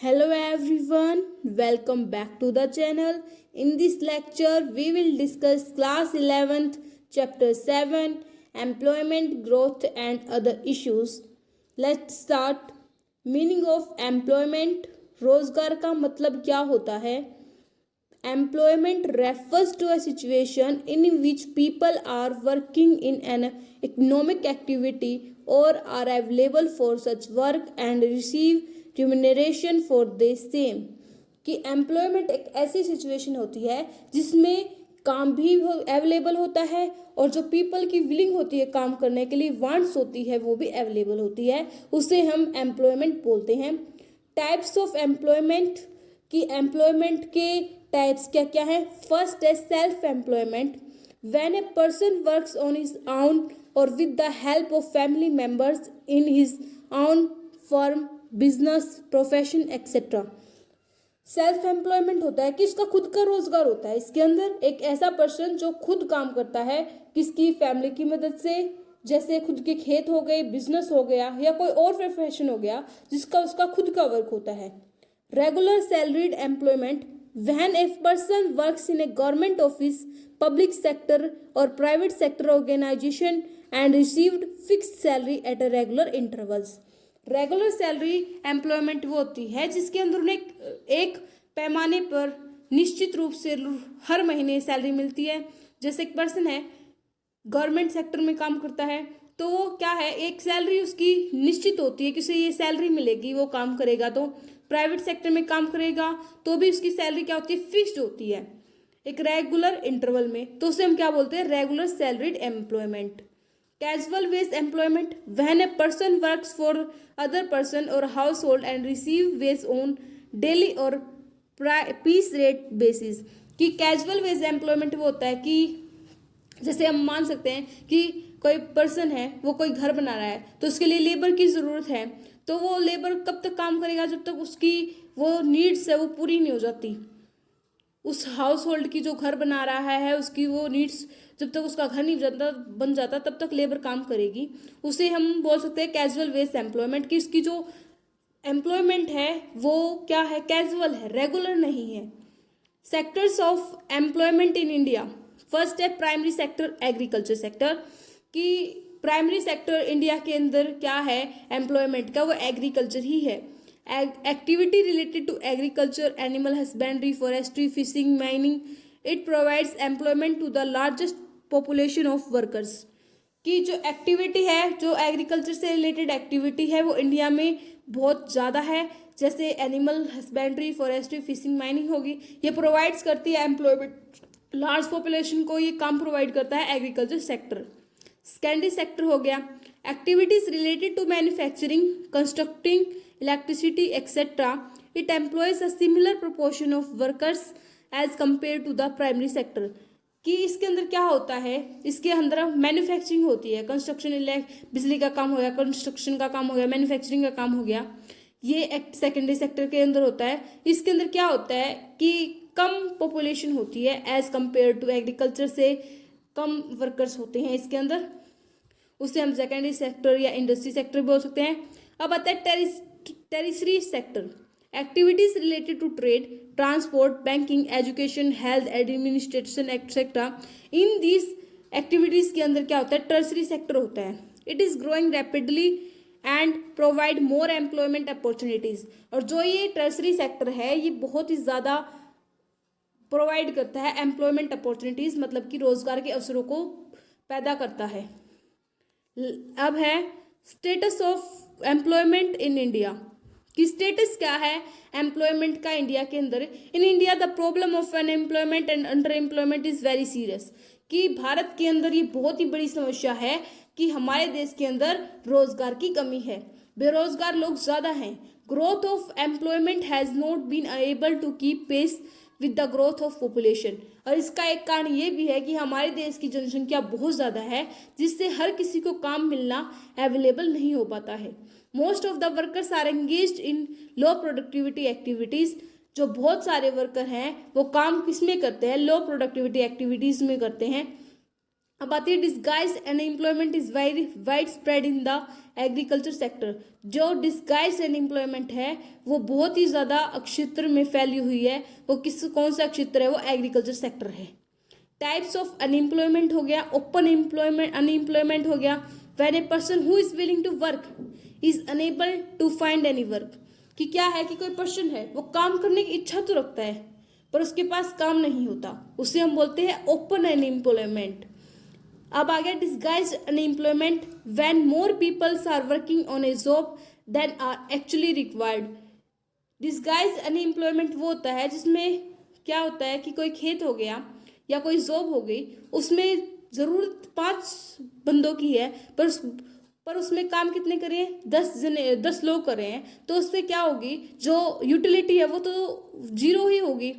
Hello everyone, welcome back to the channel. In this lecture, we will discuss class 11th, chapter 7, employment growth and other issues. Let's start. Meaning of employment. रोजगार का मतलब क्या होता है? Employment refers to a situation in which people are working in an economic activity or are available for such work and receive remuneration for the same. कि employment एक ऐसी situation होती है जिसमें काम भी अवेलेबल होता है और जो पीपल की विलिंग होती है काम करने के लिए, वांट्स होती है, वो भी अवेलेबल होती है, उसे हम एम्प्लॉयमेंट बोलते हैं. Types of employment. कि एम्प्लॉयमेंट के टाइप्स क्या क्या है? फर्स्ट है self employment. When a person works on his own और with the help of family members in his own firm, business, profession etcetera. Self employment होता है कि इसका खुद का रोजगार होता है. इसके अंदर एक ऐसा पर्सन जो खुद काम करता है किसकी, फैमिली की मदद से, जैसे खुद के खेत हो गए, बिजनेस हो गया या कोई और प्रोफेशन हो गया जिसका उसका खुद का वर्क होता है. Regular salaried employment. When a person works in a government office, public sector और private sector organisation and received fixed salary at a regular intervals. Regular salary employment वो होती है जिसके अंदर उन्हें एक पैमाने पर निश्चित रूप से हर महीने सैलरी मिलती है. जैसे एक पर्सन है गवर्नमेंट सेक्टर में काम करता है तो वो क्या है, एक सैलरी उसकी निश्चित होती है कि उसे ये सैलरी मिलेगी, वो काम करेगा. तो प्राइवेट सेक्टर में काम करेगा तो भी उसकी सैलरी क्या होती है, फिक्स्ड होती है एक रेगुलर इंटरवल में. तो उसे हम क्या बोलते हैं, regular salaried employment. Casual wage employment. When a person works for other person और house hold and receive wage on daily और पीस रेट बेसिस. कि कैजुअल वेज एम्प्लॉयमेंट वो होता है कि जैसे हम मान सकते हैं कि कोई पर्सन है, वो कोई घर बना रहा है तो उसके लिए लेबर की ज़रूरत है. तो वो लेबर कब तक काम करेगा, जब तक उसकी वो नीड्स है वो पूरी नहीं हो जाती. उस हाउस होल्ड की जो घर बना रहा है उसकी वो नीड्स, जब तक उसका घर नहीं बन जाता तब तक लेबर काम करेगी. उसे हम बोल सकते हैं कैजुअल वेज एम्प्लॉयमेंट. कि इसकी जो एम्प्लॉयमेंट है वो क्या है, कैजुअल है, रेगुलर नहीं है. Sectors of employment in India. First है प्राइमरी सेक्टर, एग्रीकल्चर सेक्टर. कि प्राइमरी सेक्टर इंडिया के अंदर क्या है एम्प्लॉयमेंट का, वो एग्रीकल्चर ही है. Activity related to agriculture, animal husbandry, forestry, fishing, mining. It provides employment to the largest population of workers. कि जो एक्टिविटी है, जो एग्रीकल्चर से रिलेटेड एक्टिविटी है वो इंडिया में बहुत ज़्यादा है. जैसे animal husbandry, forestry, fishing, mining होगी, ये प्रोवाइड्स करती है एम्प्लॉयमेंट. लार्ज पॉपुलेशन को ये काम प्रोवाइड करता है एग्रीकल्चर सेक्टर. सेकेंडरी सेक्टर हो गया activities related to manufacturing, constructing, electricity etcetera. It employs a similar proportion of workers as compare to the primary sector. कि इसके अंदर क्या होता है, इसके अंदर मैन्युफैक्चरिंग होती है, कंस्ट्रक्शन, बिजली का काम हो गया, कंस्ट्रक्शन का काम हो गया, मैन्युफैक्चरिंग का काम हो गया, ये एक सेकेंडरी सेक्टर के अंदर होता है. इसके अंदर क्या होता है कि कम पॉपुलेशन होती है एज कम्पेयर टू एग्रीकल्चर, से कम वर्कर्स होते हैं इसके अंदर. उसे हम सेकेंडरी सेक्टर या इंडस्ट्री सेक्टर बोल सकते हैं. अब आता है tertiary sector. Activities related to trade, transport, banking, education, health, administration etcetera. In this activities के अंदर क्या होता है, टर्सरी सेक्टर होता है. It is growing rapidly and provide more employment opportunities. और जो ये टर्सरी सेक्टर है ये बहुत ही ज़्यादा प्रोवाइड करता है एम्प्लॉयमेंट अपॉर्चुनिटीज, मतलब कि रोजगार के अवसरों को पैदा करता है. अब है status of employment in India. कि स्टेटस क्या है एम्प्लॉयमेंट का इंडिया के अंदर. In India the problem of unemployment and under employment is very serious. कि भारत के अंदर ये बहुत ही बड़ी समस्या है कि हमारे देश के अंदर रोजगार की कमी है, बेरोजगार लोग ज़्यादा हैं. Growth of employment has not been able to keep pace with the growth of population. और इसका एक कारण ये भी है कि हमारे देश की जनसंख्या बहुत ज़्यादा है जिससे हर किसी को काम मिलना अवेलेबल नहीं हो पाता है. Most of the workers are engaged in low productivity activities. जो बहुत सारे वर्कर हैं वो काम किस में करते हैं, लो प्रोडक्टिविटी एक्टिविटीज़ में करते हैं. अब आती है disguise unemployment is very wide spread in the agriculture sector. जो डिस्गाइज अनएम्प्लॉयमेंट है वो बहुत ही ज़्यादा क्षेत्र में फैली हुई है। वो कौन सा क्षेत्र है? वो एग्रीकल्चर सेक्टर है। टाइप्स ऑफ अनएम्प्लॉयमेंट हो गया, ओपन एम्प्लॉयमेंट अनएम्प्लॉयमेंट हो गया, when a person who is willing to work is unable to find any work. कि क्या है कि कोई पर्सन है वो काम करने की इच्छा तो रखता है पर उसके पास काम नहीं होता, उसे हम बोलते हैं ओपन अनएम्प्लॉयमेंट। अब आ गया disguise unemployment, when more peoples are working on a job than are actually required. Disguise unemployment वो होता है जिसमें क्या होता है कि कोई खेत हो गया या कोई जॉब हो गई, उसमें ज़रूरत 5 बंदों की है पर उसमें काम कितने करें? 10 लोग कर रहे हैं, तो उससे क्या होगी? जो यूटिलिटी है वो तो 0 ही होगी।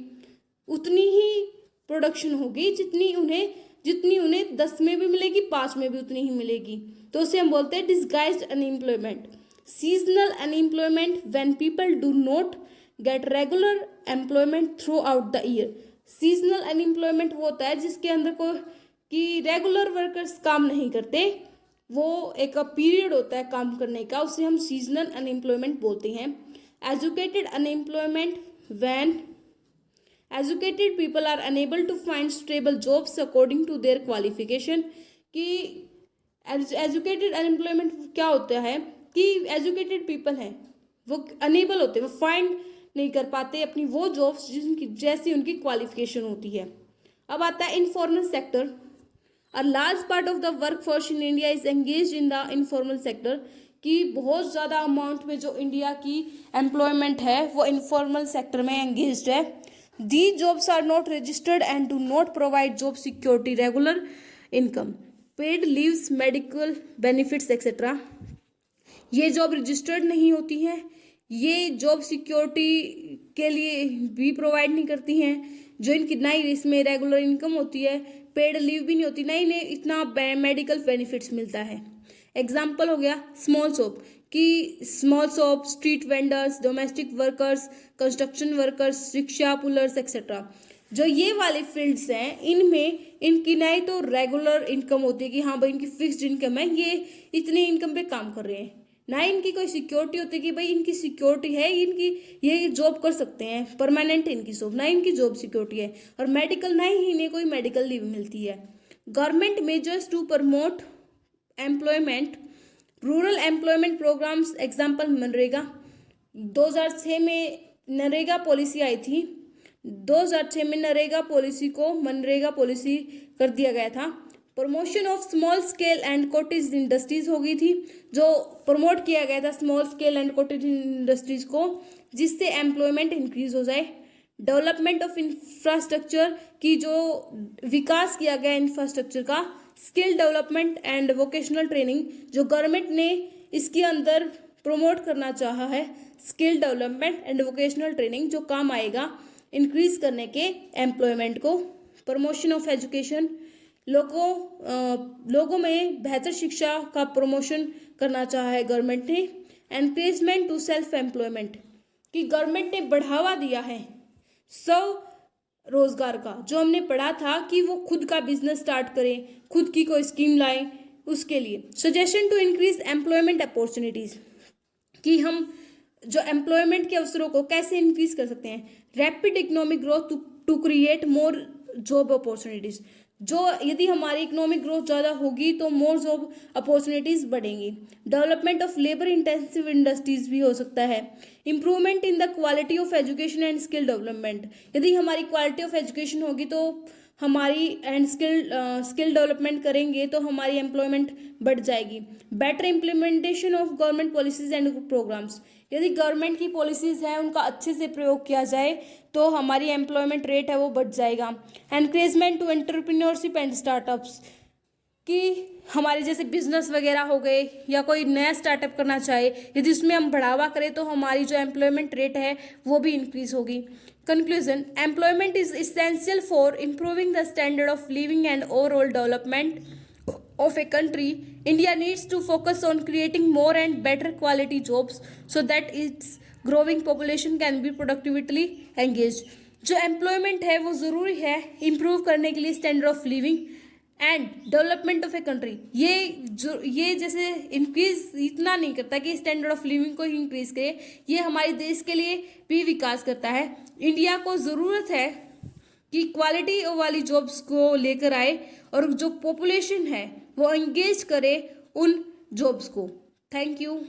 उतनी ही प्रोडक्शन होगी जितनी उन्हें 10 में भी मिलेगी, 5 में भी उतनी ही मिलेगी। तो उसे हम बोलते हैं disguised unemployment. Seasonal unemployment, when people do not gate regular employment through out the year. Seasonal unemployment वो होता है जिसके अंदर कि रेगुलर वर्कर्स काम नहीं करते, वो एक पीरियड होता है काम करने का, उसे हम सीजनल अनएम्प्लॉयमेंट बोलते हैं। Educated unemployment, when educated people are unable to find stable jobs according to their qualification. कि एजुकेटेड अनएम्प्लॉयमेंट क्या होता है कि एजुकेटेड पीपल हैं वो अनेबल होते हैं, वो फाइंड नहीं कर पाते अपनी वो जॉब्स जिनकी जैसी उनकी क्वालिफिकेशन होती है। अब आता है informal sector. A large part of the work force in India is engage in the informal sector. कि बहुत ज़्यादा अमाउंट में जो इंडिया की एम्प्लॉयमेंट है वो इनफॉर्मल सेक्टर में एंगेज्ड है। The jobs are not registered and do not provide job security, regular income, paid leaves, medical benefits etcetera. ये जॉब रजिस्टर्ड नहीं होती हैं, ये जॉब सिक्योरिटी के लिए भी प्रोवाइड नहीं करती हैं, जो इनकी ना ही इसमें रेगुलर इनकम होती है, पेड लीव भी नहीं होती, ना इन्हें इतना मेडिकल बेनिफिट्स मिलता है। एग्जाम्पल हो गया स्मॉल शॉप। कि small shop, street vendors, domestic workers, construction workers, rickshaw pullers etcetera. जो ये वाले फील्ड्स हैं इनमें इनकी ना ही तो रेगुलर इनकम होती है कि हाँ भाई इनकी फिक्स्ड इनकम है, ये इतनी इनकम पे काम कर रहे हैं, ना इनकी कोई सिक्योरिटी होती है कि भाई इनकी सिक्योरिटी है, इनकी ये जॉब कर सकते हैं परमानेंट इनकी जॉब, ना इनकी जॉब सिक्योरिटी है। और मेडिकल, ना ही इन्हें कोई मेडिकल लीव मिलती है। Government measures to promote employment, rural employment programmes, example मनरेगा। 2006 में नरेगा पॉलिसी आई थी। 2006 में नरेगा पॉलिसी को मनरेगा पॉलिसी कर दिया गया था। Promotion of small scale and cottage industries हो गई थी, जो प्रमोट किया गया था small scale and cottage industries को, जिससे एम्प्लॉयमेंट इंक्रीज हो जाए। डेवलपमेंट ऑफ इंफ्रास्ट्रक्चर, की जो विकास किया गया इंफ्रास्ट्रक्चर का। Skill development and vocational training, जो गवर्नमेंट ने इसके अंदर प्रमोट करना चाहा है, skill development and vocational training, जो काम आएगा इंक्रीज करने के एम्प्लॉयमेंट को। प्रमोशन ऑफ एजुकेशन, लोगों में बेहतर शिक्षा का प्रमोशन करना चाहा है गवर्नमेंट ने। एनकरेजमेंट टू सेल्फ एम्प्लॉयमेंट, कि गवर्नमेंट ने बढ़ावा दिया है रोजगार का, जो हमने पढ़ा था कि वो खुद का बिजनेस स्टार्ट करें, खुद की कोई स्कीम लाएं, उसके लिए। Suggestion to increase employment opportunities, कि हम जो एम्प्लॉयमेंट के अवसरों को कैसे इंक्रीज कर सकते हैं। Rapid economic growth to create more job opportunities, जो यदि हमारी इकोनॉमिक ग्रोथ ज़्यादा होगी तो मोर जॉब अपॉर्चुनिटीज़ बढ़ेंगी। Development of labour intensive industries भी हो सकता है। Improvement in the quality of education and skill development, यदि हमारी क्वालिटी ऑफ एजुकेशन होगी तो हमारी एंड स्किल डेवलपमेंट करेंगे तो हमारी एम्प्लॉयमेंट बढ़ जाएगी। Better implementation of government policies and programmes, यदि गवर्नमेंट की पॉलिसीज़ हैं उनका अच्छे से प्रयोग किया जाए तो हमारी एम्प्लॉयमेंट रेट है वो बढ़ जाएगा। Encouragement to entrepreneurship and startups, कि हमारे जैसे बिजनेस वगैरह हो गए या कोई नया स्टार्टअप करना चाहे, यदि उसमें हम बढ़ावा करें तो हमारी जो एम्प्लॉयमेंट रेट है वो भी इंक्रीज होगी। Conclusion, employment is essential for improving the standard of living and overall development of a country. India needs to focus on creating more and better quality jobs so that its growing population can be productively engaged. जो employment है वो ज़रूरी है improve करने के लिए standard of living and development of a country. ये जैसे इंक्रीज इतना नहीं करता कि स्टैंडर्ड ऑफ लिविंग को इंक्रीज करे, ये हमारे देश के लिए भी विकास करता है। इंडिया को ज़रूरत है कि क्वालिटी वाली जॉब्स को लेकर आए और जो पॉपुलेशन है वो एंगेज करे उन जॉब्स को। Thank you.